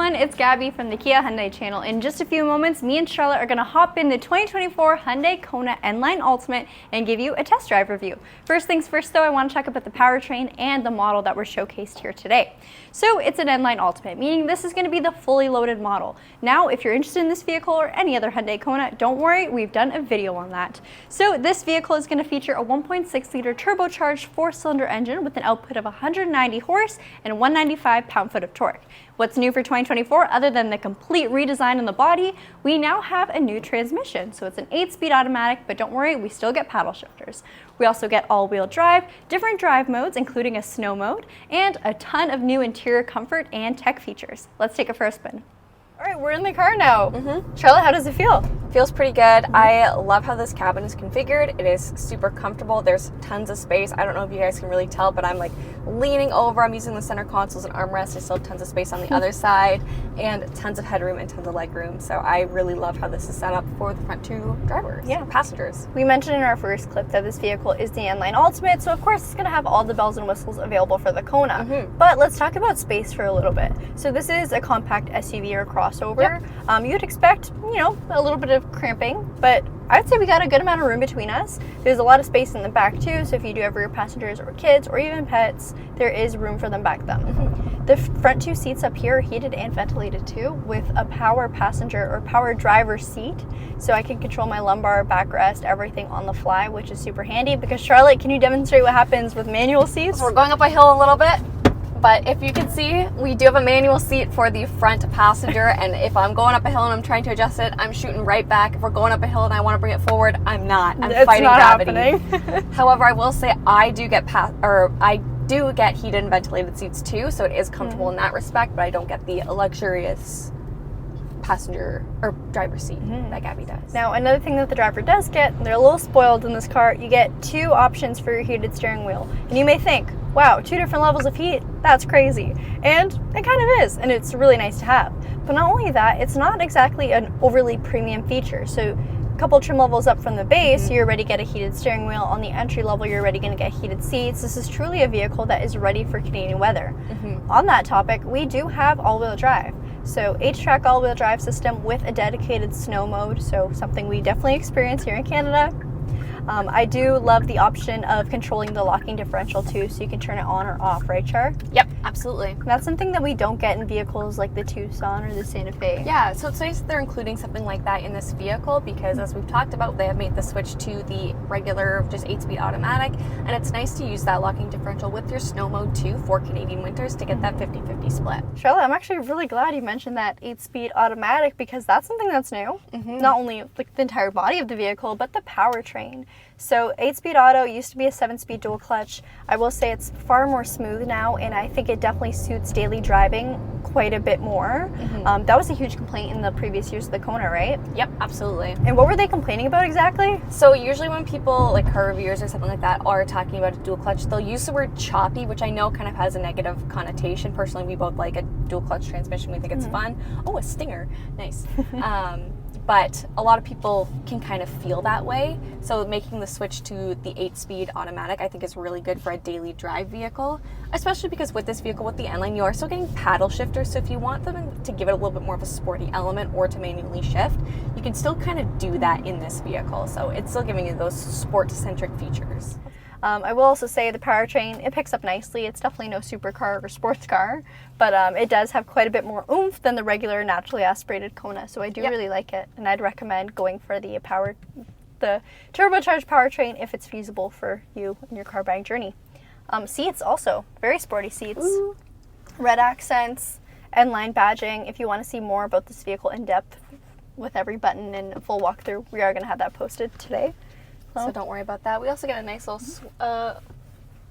everyone, it's Gabby from the Kia Hyundai channel. In just a few moments, me and Charlotte are going to hop in the 2024 Hyundai Kona N-Line Ultimate and give you a test drive review. First things first though, I want to talk about the powertrain and the model that were showcased here today. So it's an N-Line Ultimate, meaning this is going to be the fully loaded model. Now, if you're interested in this vehicle or any other Hyundai Kona, don't worry, we've done a video on that. So this vehicle is going to feature a 1.6 liter turbocharged 4-cylinder engine with an output of 190 horse and 195 pound-foot of torque. What's new for 2024, other than the complete redesign in the body, we now have a new transmission. So it's an 8-speed automatic, but don't worry, we still get paddle shifters. We also get all-wheel drive, different drive modes, including a snow mode, and a ton of new interior comfort and tech features. Let's take it for a spin. All right, we're in the car now. Charlotte, how does it feel? Feels pretty good. I love how this cabin is configured. It is super comfortable. There's tons of space. I don't know if you guys can really tell, but I'm like leaning over. I'm using the center console as an armrest. I still have tons of space on the other side and tons of headroom and tons of legroom. So I really love how this is set up for the front two drivers, passengers. We mentioned in our first clip that this vehicle is the N-Line Ultimate, so of course it's going to have all the bells and whistles available for the Kona. But let's talk about space for a little bit. So this is a compact SUV or crossover. You'd expect, a little bit of cramping, but I would say we got a good amount of room between us. There's a lot of space in the back too, so if you do have rear passengers or kids or even pets, there is room for them back then. The front two seats up here are heated and ventilated too, with a power passenger or power driver seat, so I can control my lumbar, backrest, everything on the fly, which is super handy. Because Charlotte, can you demonstrate what happens with manual seats? So we're going up a hill a little bit, but if you can see, we do have a manual seat for the front passenger, and if I'm going up a hill and I'm trying to adjust it, I'm shooting right back. If we're going up a hill and I want to bring it forward, I'm not. I'm fighting gravity. However, I will say I do get heated and ventilated seats too, so it is comfortable in that respect, but I don't get the luxurious passenger or driver seat that Gabby does. Now, another thing that the driver does get, and they're a little spoiled in this car, you get 2 options for your heated steering wheel. And you may think, wow, 2 different levels of heat, that's crazy. And it kind of is, and it's really nice to have. But not only that, it's not exactly an overly premium feature. So a couple trim levels up from the base, you already get a heated steering wheel. On the entry level, you're already going to get heated seats. This is truly a vehicle that is ready for Canadian weather. On that topic, we do have all-wheel drive. So H-Track all-wheel drive system with a dedicated snow mode, so something we definitely experience here in Canada. I do love the option of controlling the locking differential too, so you can turn it on or off, right, Char? Yep, absolutely. That's something that we don't get in vehicles like the Tucson or the Santa Fe. Yeah, so it's nice that they're including something like that in this vehicle, because as we've talked about, they have made the switch to the regular, just 8-speed automatic, and it's nice to use that locking differential with your snow mode too for Canadian winters to get that 50-50 split. Charlotte, I'm actually really glad you mentioned that 8-speed automatic, because that's something that's new. Not only like the entire body of the vehicle, but the powertrain. So 8-speed auto used to be a 7-speed dual clutch. I will say it's far more smooth now, and I think it definitely suits daily driving quite a bit more. That was a huge complaint in the previous years of the Kona, right? Yep, absolutely. And what were they complaining about exactly? So usually when people, like car reviewers or something like that, are talking about a dual clutch, they'll use the word choppy, which I know kind of has a negative connotation. Personally, we both like a dual clutch transmission. We think it's fun. Oh, a stinger. Nice. But a lot of people can kind of feel that way. So making the switch to the 8-speed automatic, I think, is really good for a daily drive vehicle, especially because with this vehicle, with the N-Line, you are still getting paddle shifters. So if you want them to give it a little bit more of a sporty element or to manually shift, you can still kind of do that in this vehicle. So it's still giving you those sport-centric features. I will also say the powertrain, it picks up nicely. It's definitely no supercar or sports car, but it does have quite a bit more oomph than the regular naturally aspirated Kona, so I do really like it, and I'd recommend going for the turbocharged powertrain if it's feasible for you in your car buying journey. Seats also, very sporty seats. Ooh. Red accents, N-Line badging. If you want to see more about this vehicle in depth with every button and a full walkthrough, we are going to have that posted today. So don't worry about that. We also get a nice little, I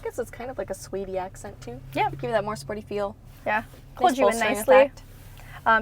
guess it's kind of like a suede accent too. Yeah. Give you that more sporty feel. Yeah. Hold you in nicely.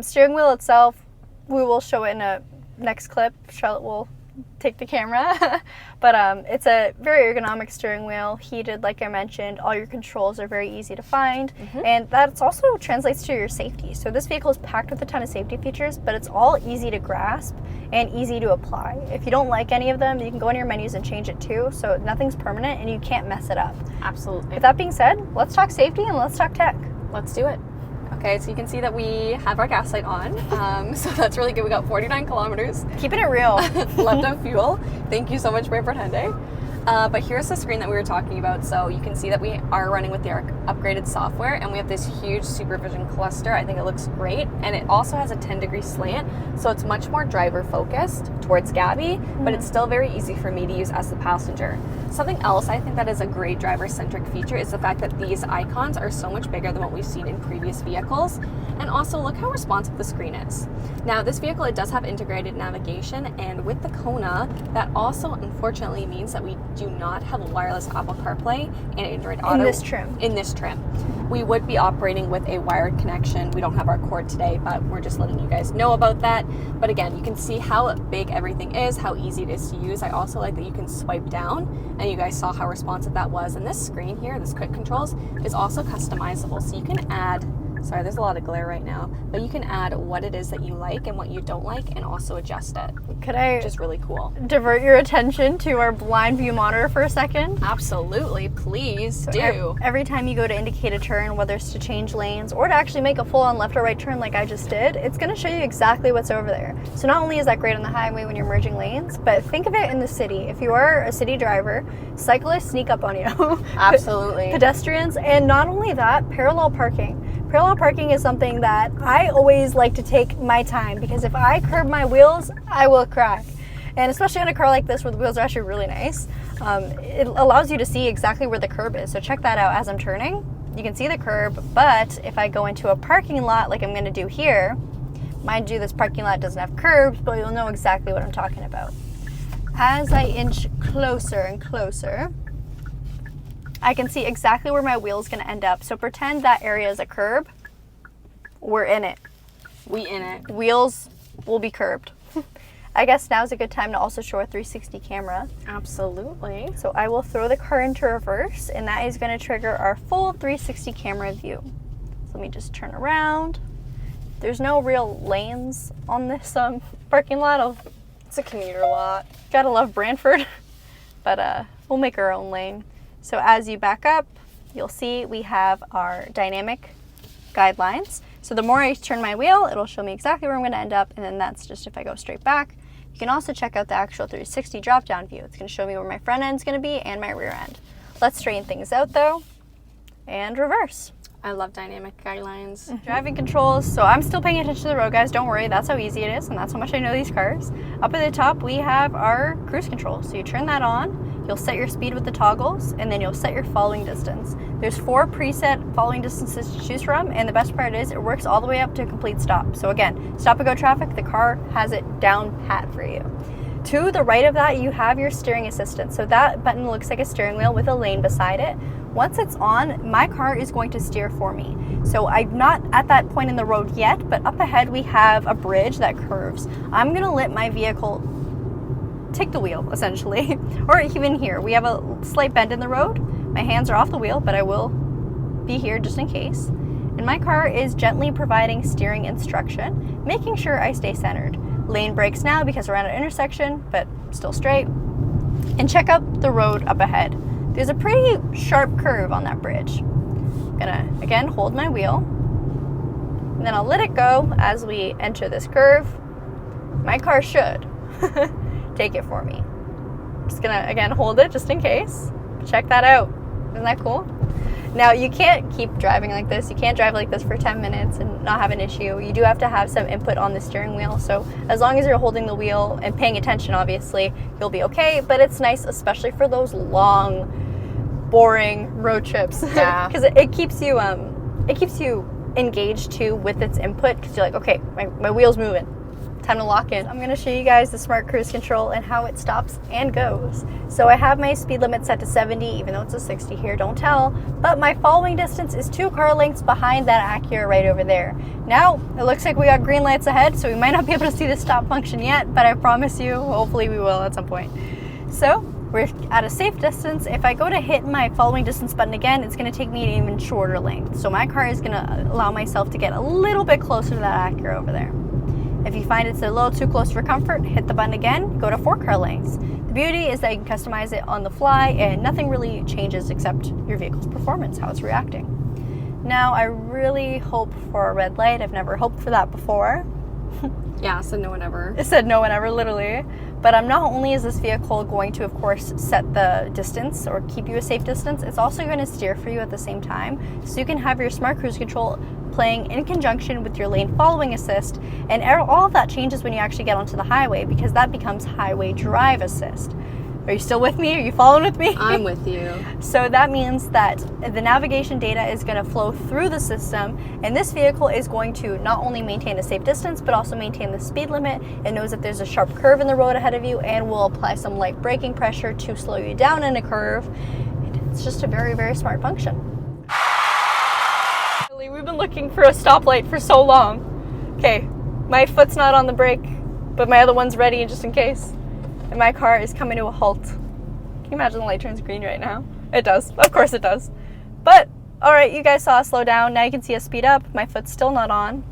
Steering wheel itself, we will show it in a next clip. Charlotte will take the camera. But it's a very ergonomic steering wheel, heated like I mentioned. All your controls are very easy to find, and that also translates to your safety. So this vehicle is packed with a ton of safety features, but it's all easy to grasp and easy to apply. If you don't like any of them, you can go in your menus and change it too, so nothing's permanent and you can't mess it up. Absolutely. With that being said, let's talk safety and let's talk tech. Let's do it. Okay, so you can see that we have our gas light on. So that's really good. We got 49 kilometers Keeping it real. left of fuel. Thank you so much, Brantford Hyundai. But here's the screen that we were talking about. So you can see that we are running with the upgraded software, and we have this huge supervision cluster. I think it looks great, and it also has a 10-degree slant, so it's much more driver focused towards Gabby, but it's still very easy for me to use as the passenger. Something else I think that is a great driver-centric feature is the fact that these icons are so much bigger than what we've seen in previous vehicles, and also look how responsive the screen is. Now this vehicle, it does have integrated navigation, and with the Kona, that also unfortunately means that we do not have a wireless Apple CarPlay and Android Auto In this trim. In this trim. We would be operating with a wired connection. We don't have our cord today, but we're just letting you guys know about that. But again, you can see how big everything is, how easy it is to use. I also like that you can swipe down, and you guys saw how responsive that was. And this screen here, this quick controls, is also customizable. So you can add, sorry, there's a lot of glare right now, but you can add what it is that you like and what you don't like, and also adjust it. Could I Which is really cool. divert your attention to our blind view monitor for a second? Absolutely, please do. Every time you go to indicate a turn, whether it's to change lanes or to actually make a full-on left or right turn like I just did, it's going to show you exactly what's over there. So not only is that great on the highway when you're merging lanes, but think of it in the city. If you are a city driver, cyclists sneak up on you. Absolutely. Pedestrians, and not only that, parallel parking. Parallel parking is something that I always like to take my time, because if I curb my wheels, I will crack. And especially on a car like this where the wheels are actually really nice, it allows you to see exactly where the curb is. So check that out as I'm turning. You can see the curb, but if I go into a parking lot like I'm going to do here, mind you, this parking lot doesn't have curbs, but you'll know exactly what I'm talking about. As I inch closer and closer, I can see exactly where my wheel is going to end up. So pretend that area is a curb. We're in it. We in it. Wheels will be curbed. I guess now's a good time to also show a 360 camera. Absolutely. So I will throw the car into reverse, and that is going to trigger our full 360 camera view. So let me just turn around. There's no real lanes on this parking lot. It's a commuter lot. Gotta love Brantford, but we'll make our own lane. So as you back up, you'll see we have our dynamic guidelines. So the more I turn my wheel, it'll show me exactly where I'm going to end up, and then that's just if I go straight back. You can also check out the actual 360 drop-down view. It's going to show me where my front end's going to be and my rear end. Let's straighten things out though, and reverse. I love dynamic guidelines. Driving controls, so I'm still paying attention to the road, guys. Don't worry, that's how easy it is, and that's how much I know these cars. Up at the top, we have our cruise control. So you turn that on, you'll set your speed with the toggles, and then you'll set your following distance. There's 4 preset following distances to choose from, and the best part is it works all the way up to a complete stop. So again, stop and go traffic, the car has it down pat for you. To the right of that, you have your steering assistant. So that button looks like a steering wheel with a lane beside it. Once it's on, my car is going to steer for me. So I'm not at that point in the road yet, but up ahead we have a bridge that curves. I'm gonna let my vehicle take the wheel, essentially. Or even here, we have a slight bend in the road. My hands are off the wheel, but I will be here just in case. And my car is gently providing steering instruction, making sure I stay centered. Lane brakes now because we're at an intersection, but still straight. And check out the road up ahead. There's a pretty sharp curve on that bridge. I'm gonna, again, hold my wheel, and then I'll let it go as we enter this curve. My car should take it for me. Just gonna, again, hold it just in case. Check that out. Isn't that cool? Now, you can't keep driving like this. You can't drive like this for 10 minutes and not have an issue. You do have to have some input on the steering wheel. So as long as you're holding the wheel and paying attention, obviously, you'll be okay. But it's nice, especially for those long, boring road trips. Yeah. Because it keeps you engaged too with its input. Because you're like, okay, my wheel's moving. Time to lock in. I'm going to show you guys the smart cruise control and how it stops and goes. So I have my speed limit set to 70, even though it's a 60 here, don't tell. But my following distance is 2 car lengths behind that Acura right over there. Now, it looks like we got green lights ahead, so we might not be able to see the stop function yet, but I promise you, hopefully we will at some point. So we're at a safe distance. If I go to hit my following distance button again, it's going to take me an even shorter length. So my car is going to allow myself to get a little bit closer to that Acura over there. If you find it's a little too close for comfort, hit the button again, go to 4 car lengths. The beauty is that you can customize it on the fly and nothing really changes except your vehicle's performance, how it's reacting. Now, I really hope for a red light. I've never hoped for that before. Yeah, so no one ever. It said no one ever, literally. But not only is this vehicle going to, of course, set the distance or keep you a safe distance, it's also going to steer for you at the same time. So you can have your smart cruise control playing in conjunction with your lane following assist. And all of that changes when you actually get onto the highway, because that becomes highway drive assist. Are you still with me? Are you following with me? I'm with you. So that means that the navigation data is going to flow through the system, and this vehicle is going to not only maintain a safe distance, but also maintain the speed limit. It knows if there's a sharp curve in the road ahead of you and will apply some light braking pressure to slow you down in a curve. It's just a very, very smart function. We've been looking for a stoplight for so long. Okay, my foot's not on the brake, but my other one's ready just in case. And my car is coming to a halt. Can you imagine the light turns green right now? It does. Of course it does. But, alright, you guys saw us slow down. Now you can see us speed up. My foot's still not on.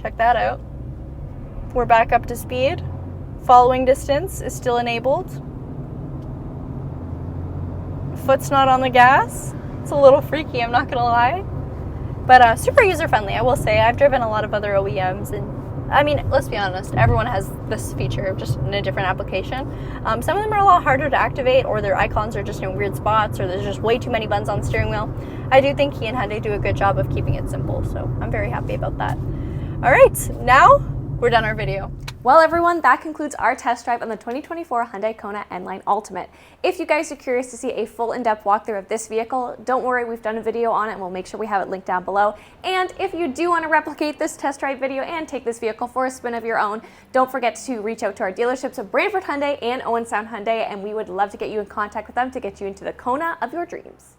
Check that out. We're back up to speed. Following distance is still enabled. Foot's not on the gas. It's a little freaky, I'm not gonna lie. But super user-friendly, I will say. I've driven a lot of other OEMs, and I mean, let's be honest, everyone has this feature, just in a different application. Some of them are a lot harder to activate, or their icons are just in weird spots, or there's just way too many buttons on the steering wheel. I do think Kia and Hyundai do a good job of keeping it simple, so I'm very happy about that. All right, now we're done our video. Well, everyone, that concludes our test drive on the 2024 Hyundai Kona N-Line Ultimate. If you guys are curious to see a full in-depth walkthrough of this vehicle, don't worry, we've done a video on it and we'll make sure we have it linked down below. And if you do want to replicate this test drive video and take this vehicle for a spin of your own, don't forget to reach out to our dealerships of Brantford Hyundai and Owen Sound Hyundai, and we would love to get you in contact with them to get you into the Kona of your dreams.